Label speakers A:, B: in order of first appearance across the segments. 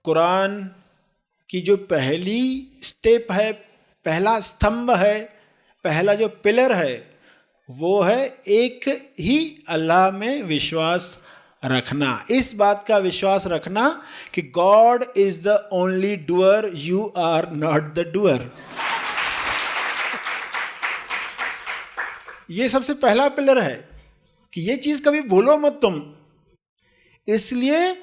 A: कुरान की जो पहली स्टेप है, पहला स्तंभ है, पहला जो पिलर है, वो है एक ही अल्लाह में विश्वास रखना। इस बात का विश्वास रखना कि God is the only doer, you are not the doer. ये सबसे पहला पिलर है कि ये चीज कभी भूलो मत तुम। इसलिए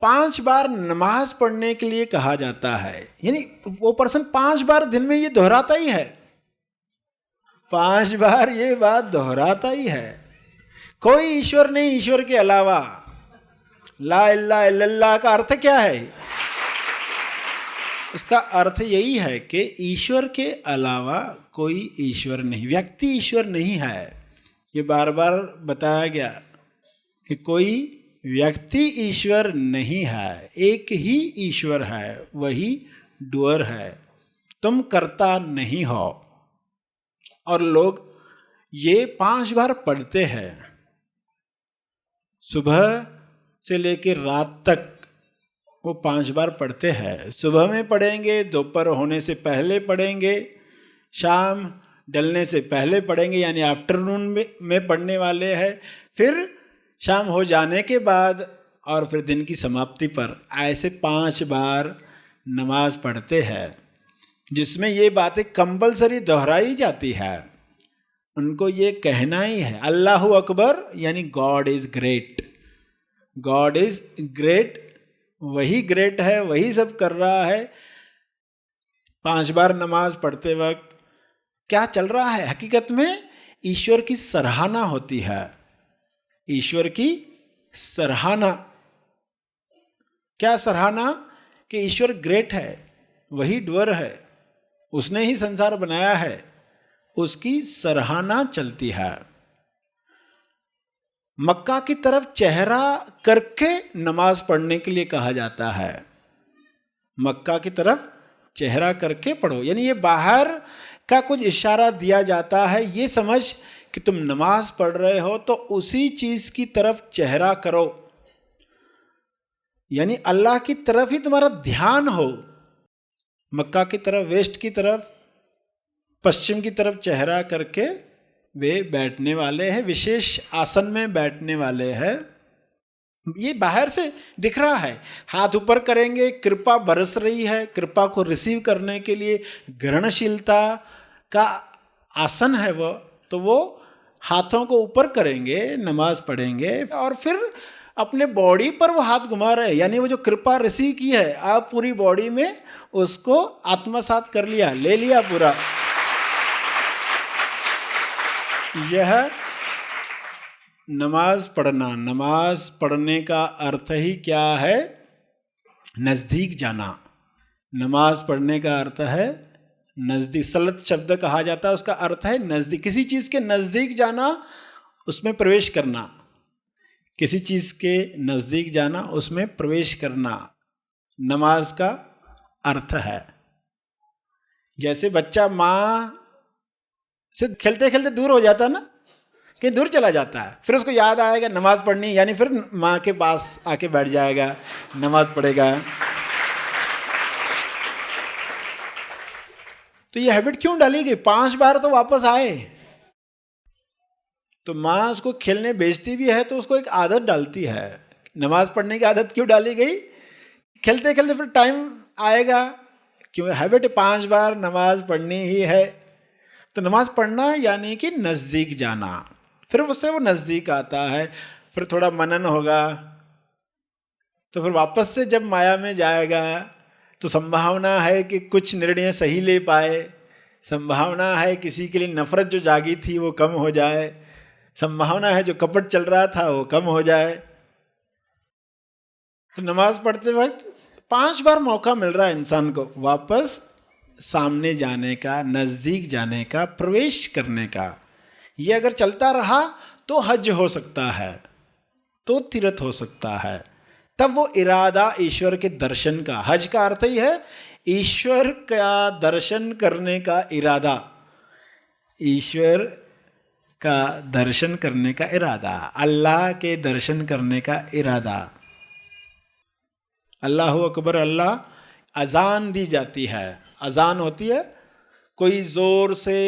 A: 5 बार नमाज पढ़ने के लिए कहा जाता है, यानी वो पर्सन 5 बार दिन में ये दोहराता ही है, 5 बार ये बात दोहराता ही है। कोई ईश्वर नहीं ईश्वर के अलावा। ला इलाहा इल्लल्लाह का अर्थ क्या है? इसका अर्थ यही है कि ईश्वर के अलावा कोई ईश्वर नहीं, व्यक्ति ईश्वर नहीं है। ये बार बार बताया गया कि कोई व्यक्ति ईश्वर नहीं है, एक ही ईश्वर है, वही डूअर है, तुम करता नहीं हो। और लोग ये 5 बार पढ़ते हैं, सुबह से लेकर रात तक वो 5 बार पढ़ते हैं। सुबह में पढ़ेंगे, दोपहर होने से पहले पढ़ेंगे, शाम ढलने से पहले पढ़ेंगे, यानी आफ्टरनून में पढ़ने वाले हैं, फिर शाम हो जाने के बाद और फिर दिन की समाप्ति पर। ऐसे 5 बार नमाज पढ़ते हैं, जिसमें ये बातें कंपलसरी दोहराई जाती है। उनको ये कहना ही है अल्लाहु अकबर, यानी God is great, God is great, वही ग्रेट है, वही सब कर रहा है। 5 बार नमाज पढ़ते वक्त क्या चल रहा है? हकीकत में ईश्वर की सराहना होती है, ईश्वर की सराहना। क्या सराहना? कि ईश्वर ग्रेट है, वही डूअर है, उसने ही संसार बनाया है, उसकी सराहना चलती है। मक्का की तरफ चेहरा करके नमाज पढ़ने के लिए कहा जाता है। मक्का की तरफ चेहरा करके पढ़ो, यानी ये बाहर का कुछ इशारा दिया जाता है, ये समझ कि तुम नमाज पढ़ रहे हो तो उसी चीज की तरफ चेहरा करो, यानी अल्लाह की तरफ ही तुम्हारा ध्यान हो। मक्का की तरफ, वेस्ट की तरफ, पश्चिम की तरफ चेहरा करके वे बैठने वाले हैं, विशेष आसन में बैठने वाले हैं। ये बाहर से दिख रहा है, हाथ ऊपर करेंगे, कृपा बरस रही है, कृपा को रिसीव करने के लिए ग्रहणशीलता का आसन है वो, तो वो हाथों को ऊपर करेंगे, नमाज पढ़ेंगे, और फिर अपने बॉडी पर वो हाथ घुमा रहे हैं, यानी वो जो कृपा रिसीव की है आप पूरी बॉडी में उसको आत्मसात कर लिया, ले लिया पूरा। यह नमाज पढ़ना, नमाज पढ़ने का अर्थ ही क्या है? नज़दीक जाना। नमाज पढ़ने का अर्थ है नज़दीक, सलत शब्द कहा जाता है, उसका अर्थ है नज़दीक, किसी चीज़ के नज़दीक जाना, उसमें प्रवेश करना, किसी चीज़ के नज़दीक जाना, उसमें प्रवेश करना नमाज का अर्थ है। जैसे बच्चा माँ से खेलते खेलते दूर हो जाता है ना, कहीं दूर चला जाता है, फिर उसको याद आएगा नमाज पढ़नी, यानी फिर माँ के पास आके बैठ जाएगा, नमाज पढ़ेगा। तो ये हैबिट क्यों डाली गई? 5 बार तो वापस आए। तो माँ उसको खेलने भेजती भी है तो उसको एक आदत डालती है। नमाज पढ़ने की आदत क्यों डाली गई? खेलते खेलते फिर टाइम आएगा, क्यों हैबिट 5 बार नमाज पढ़नी ही है। तो नमाज पढ़ना यानी कि नज़दीक जाना, फिर उससे वो नज़दीक आता है, फिर थोड़ा मनन होगा, तो फिर वापस से जब माया में जाएगा तो संभावना है कि कुछ निर्णय सही ले पाए, संभावना है किसी के लिए नफरत जो जागी थी वो कम हो जाए, संभावना है जो कपट चल रहा था वो कम हो जाए। तो नमाज पढ़ते वक्त 5 बार मौका मिल रहा है इंसान को वापस सामने जाने का, नज़दीक जाने का, प्रवेश करने का। ये अगर चलता रहा तो हज हो सकता है, तो तीर्थ हो सकता है, तब वो इरादा ईश्वर के दर्शन का। हज का अर्थ ही है ईश्वर का दर्शन करने का इरादा, ईश्वर का दर्शन करने का इरादा, अल्लाह के दर्शन करने का इरादा। अल्लाह अकबर, अल्लाह अजान दी जाती है, अजान होती है, कोई ज़ोर से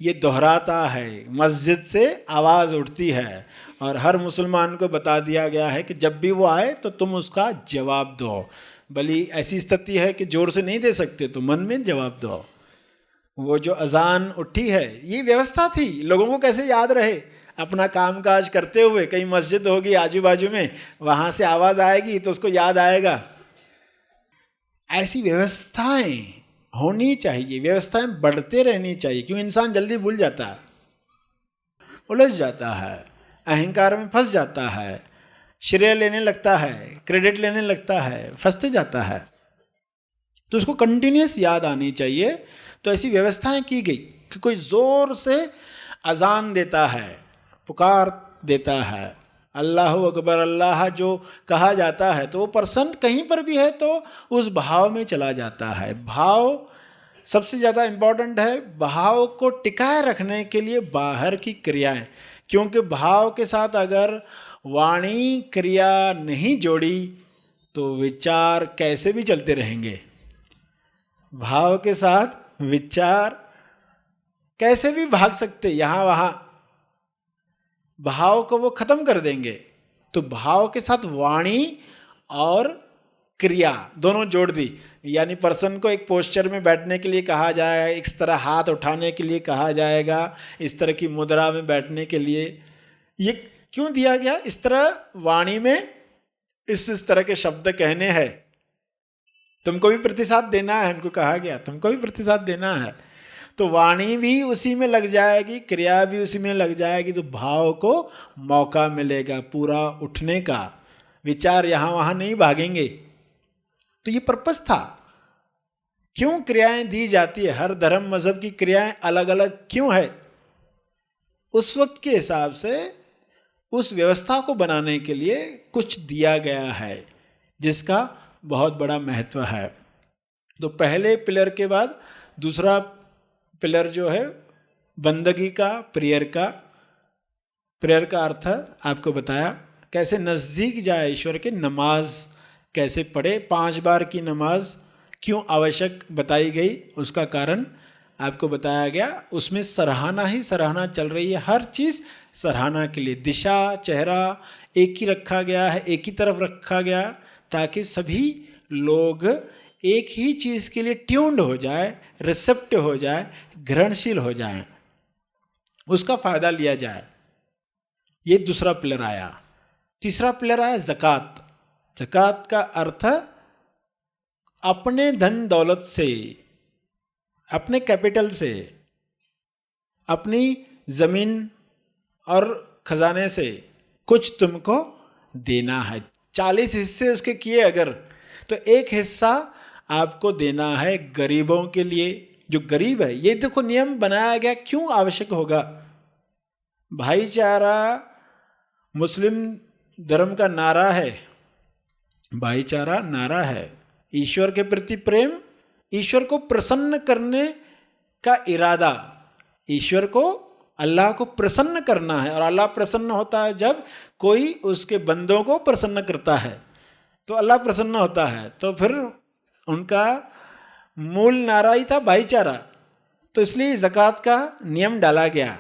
A: ये दोहराता है, मस्जिद से आवाज़ उठती है और हर मुसलमान को बता दिया गया है कि जब भी वो आए तो तुम उसका जवाब दो। भली ऐसी स्थिति है कि ज़ोर से नहीं दे सकते तो मन में जवाब दो। वो जो अजान उठी है, ये व्यवस्था थी, लोगों को कैसे याद रहे, अपना कामकाज करते हुए, कहीं मस्जिद होगी आजू बाजू में, वहाँ से आवाज़ आएगी तो उसको याद आएगा। ऐसी व्यवस्थाएं होनी चाहिए, व्यवस्थाएं बढ़ते रहनी चाहिए, क्यों इंसान जल्दी भूल जाता है, उलझ जाता है, अहंकार में फंस जाता है, श्रेय लेने लगता है, क्रेडिट लेने लगता है, फंसते जाता है। तो उसको कंटिन्यूस याद आनी चाहिए। तो ऐसी व्यवस्थाएं की गई कि कोई ज़ोर से अजान देता है, पुकार देता है, अल्लाह अकबर, अल्लाह जो कहा जाता है, तो वो पर्सन कहीं पर भी है तो उस भाव में चला जाता है। भाव सबसे ज़्यादा इम्पॉर्टेंट है। भाव को टिकाए रखने के लिए बाहर की क्रियाएं, क्योंकि भाव के साथ अगर वाणी क्रिया नहीं जोड़ी तो विचार कैसे भी चलते रहेंगे। भाव के साथ विचार कैसे भी भाग सकते यहाँ वहाँ, भाव को वो खत्म कर देंगे। तो भाव के साथ वाणी और क्रिया दोनों जोड़ दी, यानी पर्सन को एक पोस्चर में बैठने के लिए कहा जाएगा, इस तरह हाथ उठाने के लिए कहा जाएगा, इस तरह की मुद्रा में बैठने के लिए। ये क्यों दिया गया? इस तरह वाणी में इस तरह के शब्द कहने हैं, तुमको भी प्रतिसाद देना है, उनको कहा गया तुमको भी प्रतिसाद देना है। तो वाणी भी उसी में लग जाएगी, क्रिया भी उसी में लग जाएगी, तो भाव को मौका मिलेगा पूरा उठने का, विचार यहाँ वहाँ नहीं भागेंगे। तो ये पर्पस था। क्यों क्रियाएं दी जाती है, हर धर्म मजहब की क्रियाएं अलग अलग क्यों है? उस वक्त के हिसाब से उस व्यवस्था को बनाने के लिए कुछ दिया गया है, जिसका बहुत बड़ा महत्व है। तो पहले पिलर के बाद दूसरा पिलर जो है बंदगी का, प्रेयर का। प्रेयर का अर्थ आपको बताया, कैसे नज़दीक जाए ईश्वर के। नमाज कैसे पढ़े, 5 बार की नमाज क्यों आवश्यक बताई गई, उसका कारण आपको बताया गया। उसमें सराहना ही सराहना चल रही है, हर चीज़ सराहना के लिए। दिशा, चेहरा एक ही रखा गया है, एक ही तरफ रखा गया, ताकि सभी लोग एक ही चीज़ के लिए ट्यून्ड हो जाए, रिसेप्टिव हो जाए, ग्रहणशील हो जाए, उसका फ़ायदा लिया जाए। ये दूसरा पिलर आया। तीसरा पिलर आया ज़कात। ज़कात का अर्थ अपने धन दौलत से, अपने कैपिटल से, अपनी ज़मीन और खजाने से कुछ तुमको देना है। 40 हिस्से उसके किए अगर, तो एक हिस्सा आपको देना है गरीबों के लिए, जो गरीब है। ये देखो नियम बनाया गया, क्यों आवश्यक होगा? भाईचारा मुस्लिम धर्म का नारा है, भाईचारा नारा है। ईश्वर के प्रति प्रेम, ईश्वर को प्रसन्न करने का इरादा, ईश्वर को, अल्लाह को प्रसन्न करना है। और अल्लाह प्रसन्न होता है जब कोई उसके बंदों को प्रसन्न करता है, तो अल्लाह प्रसन्न होता है। तो फिर उनका मूल नारा ही था भाईचारा। तो इसलिए ज़कात का नियम डाला गया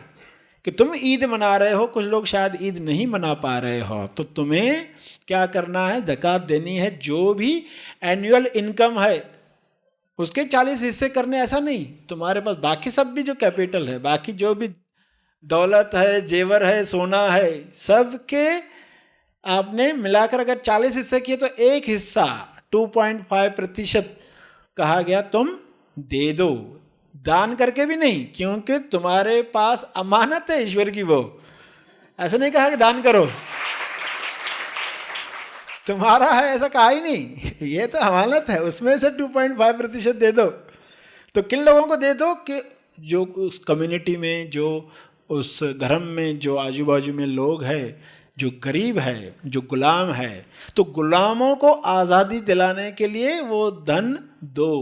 A: कि तुम ईद मना रहे हो, कुछ लोग शायद ईद नहीं मना पा रहे हो, तो तुम्हें क्या करना है? ज़कात देनी है। जो भी एनुअल इनकम है उसके 40 हिस्से करने, ऐसा नहीं। तुम्हारे पास बाकी सब भी जो कैपिटल है, बाकी जो भी दौलत है, जेवर है, सोना है, सब के आपने मिलाकर अगर 40 हिस्से किए तो एक हिस्सा 2.5% कहा गया तुम दे दो, दान करके भी नहीं, क्योंकि तुम्हारे पास अमानत है ईश्वर की। वो ऐसा नहीं कहा कि दान करो, तुम्हारा है ऐसा कहा ही नहीं, ये तो अमानत है, उसमें से 2.5% दे दो। तो किन लोगों को दे दो? कि जो उस कम्युनिटी में, जो उस धर्म में जो आजू बाजू में लोग हैं, जो गरीब है, जो गुलाम है, तो गुलामों को आज़ादी दिलाने के लिए वो धन दो।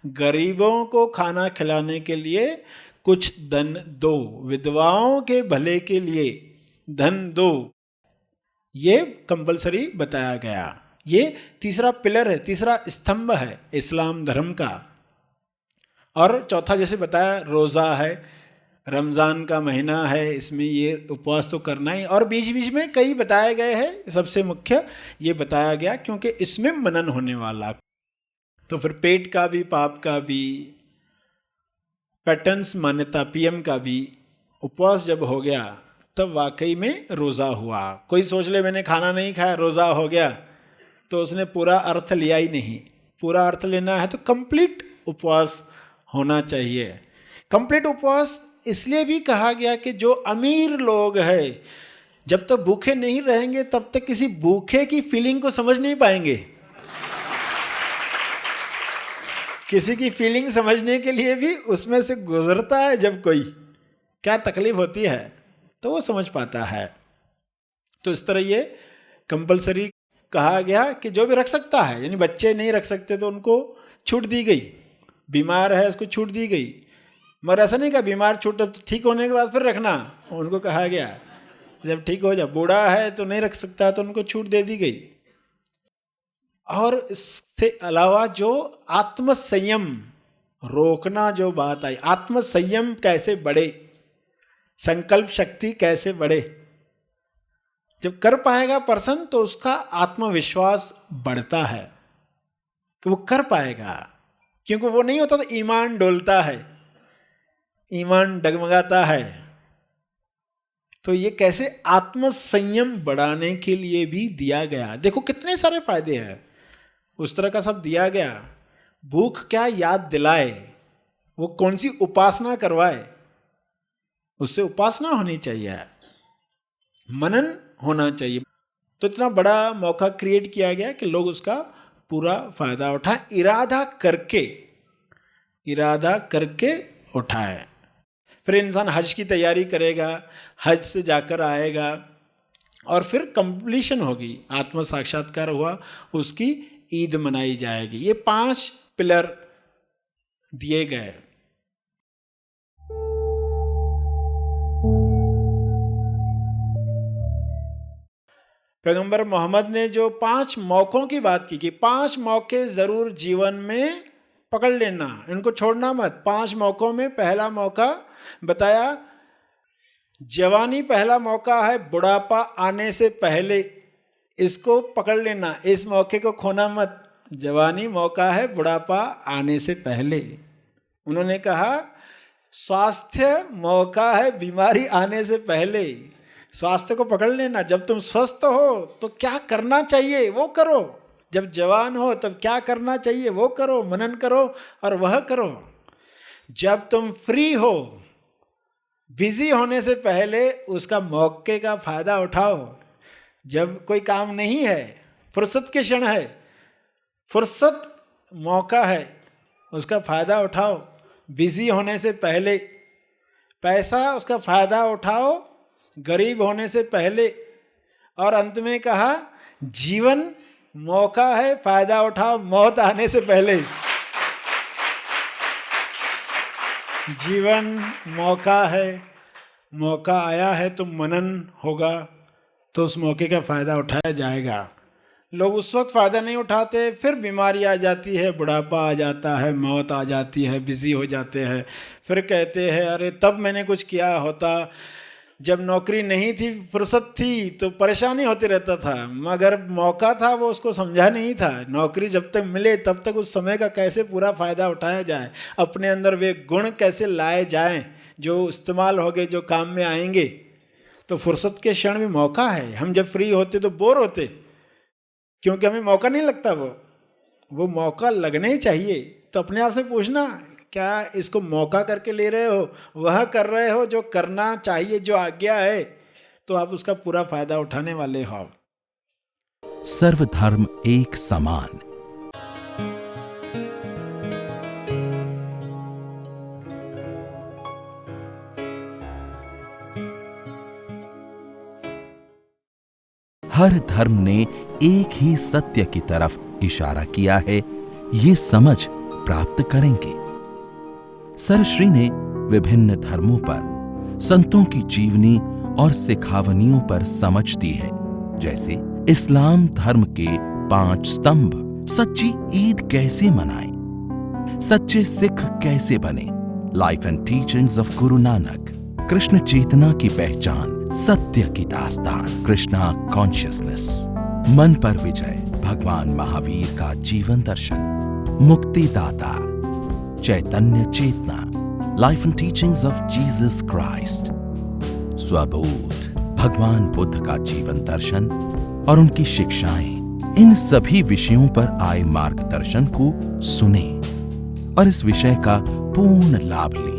A: गरीबों को खाना खिलाने के लिए कुछ धन दो, विधवाओं के भले के लिए धन दो, ये कंपलसरी बताया गया। ये तीसरा पिलर है, तीसरा स्तंभ है इस्लाम धर्म का। और चौथा जैसे बताया रोज़ा है, रमज़ान का महीना है, इसमें ये उपवास तो करना ही, और बीच बीच में कई बताए गए हैं। सबसे मुख्य ये बताया गया क्योंकि इसमें मनन होने वाला। तो फिर पेट का भी, पाप का भी, पैटर्न्स मान्यता पीएम का भी उपवास जब हो गया तब वाकई में रोज़ा हुआ। कोई सोच ले मैंने खाना नहीं खाया रोज़ा हो गया, तो उसने पूरा अर्थ लिया ही नहीं। पूरा अर्थ लेना है तो कंप्लीट उपवास होना चाहिए। कंप्लीट उपवास इसलिए भी कहा गया कि जो अमीर लोग हैं जब तक भूखे नहीं रहेंगे तब तक किसी भूखे की फीलिंग को समझ नहीं पाएंगे। किसी की फीलिंग समझने के लिए भी उसमें से गुजरता है, जब कोई क्या तकलीफ होती है तो वो समझ पाता है। तो इस तरह ये कंपलसरी कहा गया कि जो भी रख सकता है, यानी बच्चे नहीं रख सकते तो उनको छूट दी गई, बीमार है उसको छूट दी गई, मगर ऐसा नहीं कहा बीमार छूट ठीक होने के बाद फिर रखना, उनको कहा गया जब ठीक हो जाए। बूढ़ा है तो नहीं रख सकता तो उनको छूट दे दी गई। और इससे अलावा जो आत्मसंयम रोकना, जो बात आई, आत्मसंयम कैसे बढ़े, संकल्प शक्ति कैसे बढ़े, जब कर पाएगा पर्सन तो उसका आत्मविश्वास बढ़ता है कि वो कर पाएगा। क्योंकि वो नहीं होता तो ईमान डोलता है, ईमान डगमगाता है। तो ये कैसे आत्मसंयम बढ़ाने के लिए भी दिया गया। देखो कितने सारे फायदे हैं, उस तरह का सब दिया गया। भूख क्या याद दिलाए, वो कौन सी उपासना करवाए, उससे उपासना होनी चाहिए, मनन होना चाहिए। तो इतना बड़ा मौका क्रिएट किया गया कि लोग उसका पूरा फायदा उठाएं, इरादा करके उठाए। फिर इंसान हज की तैयारी करेगा, हज से जाकर आएगा और फिर कंप्लीशन होगी, आत्म साक्षात्कार हुआ, उसकी ईद मनाई जाएगी। ये 5 पिलर दिए गए। पैगंबर मोहम्मद ने जो 5 मौकों की बात की कि 5 मौके जरूर जीवन में पकड़ लेना, इनको छोड़ना मत। 5 मौकों में पहला मौका बताया जवानी, पहला मौका है बुढ़ापा आने से पहले, इसको पकड़ लेना, इस मौके को खोना मत। जवानी मौका है बुढ़ापा आने से पहले। उन्होंने कहा स्वास्थ्य मौका है बीमारी आने से पहले, स्वास्थ्य को पकड़ लेना। जब तुम स्वस्थ हो तो क्या करना चाहिए वो करो, जब जवान हो तब क्या करना चाहिए वो करो, मनन करो और वह करो। जब तुम फ्री हो, बिजी होने से पहले उसका मौके का फायदा उठाओ। जब कोई काम नहीं है, फुर्सत के क्षण है, फुर्सत मौका है, उसका फायदा उठाओ। बिजी होने से पहले पैसा, उसका फायदा उठाओ गरीब होने से पहले। और अंत में कहा जीवन मौका है, फायदा उठाओ मौत आने से पहले। जीवन मौका है, मौका आया है तो मनन होगा, तो उस मौके का फायदा उठाया जाएगा। लोग उस वक्त फ़ायदा नहीं उठाते, फिर बीमारी आ जाती है, बुढ़ापा आ जाता है, मौत आ जाती है, बिज़ी हो जाते हैं, फिर कहते हैं अरे तब मैंने कुछ किया होता, जब नौकरी नहीं थी, फुर्सत थी तो परेशानी होती रहता था, मगर मौका था वो उसको समझा नहीं था। नौकरी जब तक मिले तब तक उस समय का कैसे पूरा फ़ायदा उठाया जाए, अपने अंदर वे गुण कैसे लाए जाएं जो इस्तेमाल होंगे, जो काम में आएंगे। तो फुर्सत के क्षण में मौका है। हम जब फ्री होते तो बोर होते, क्योंकि हमें मौका नहीं लगता। वो मौका लगने चाहिए। तो अपने आप से पूछना, क्या इसको मौका करके ले रहे हो, वह कर रहे हो जो करना चाहिए, जो आज्ञा है, तो आप उसका पूरा फायदा उठाने वाले हो।
B: सर्वधर्म एक समान। हर धर्म ने एक ही सत्य की तरफ इशारा किया है। ये समझ प्राप्त करेंगे। सरश्री ने विभिन्न धर्मों पर संतों की जीवनी और सिखावनियों पर समझ दी है, जैसे इस्लाम धर्म के 5 स्तंभ, सच्ची ईद कैसे मनाएं, सच्चे सिख कैसे बने, life and teachings of Guru Nanak, Krishna चेतना की पहचान, सत्य की दास्तान, कृष्णा कॉन्शियसनेस, मन पर विजय, भगवान महावीर का जीवन दर्शन, मुक्तिदाता, चैतन्य चेतना, life and teachings of Jesus Christ, स्वबोध, भगवान बुद्ध का जीवन दर्शन और उनकी शिक्षाएं, इन सभी विषयों पर आए मार्गदर्शन को सुने और इस विषय का पूर्ण लाभ लें।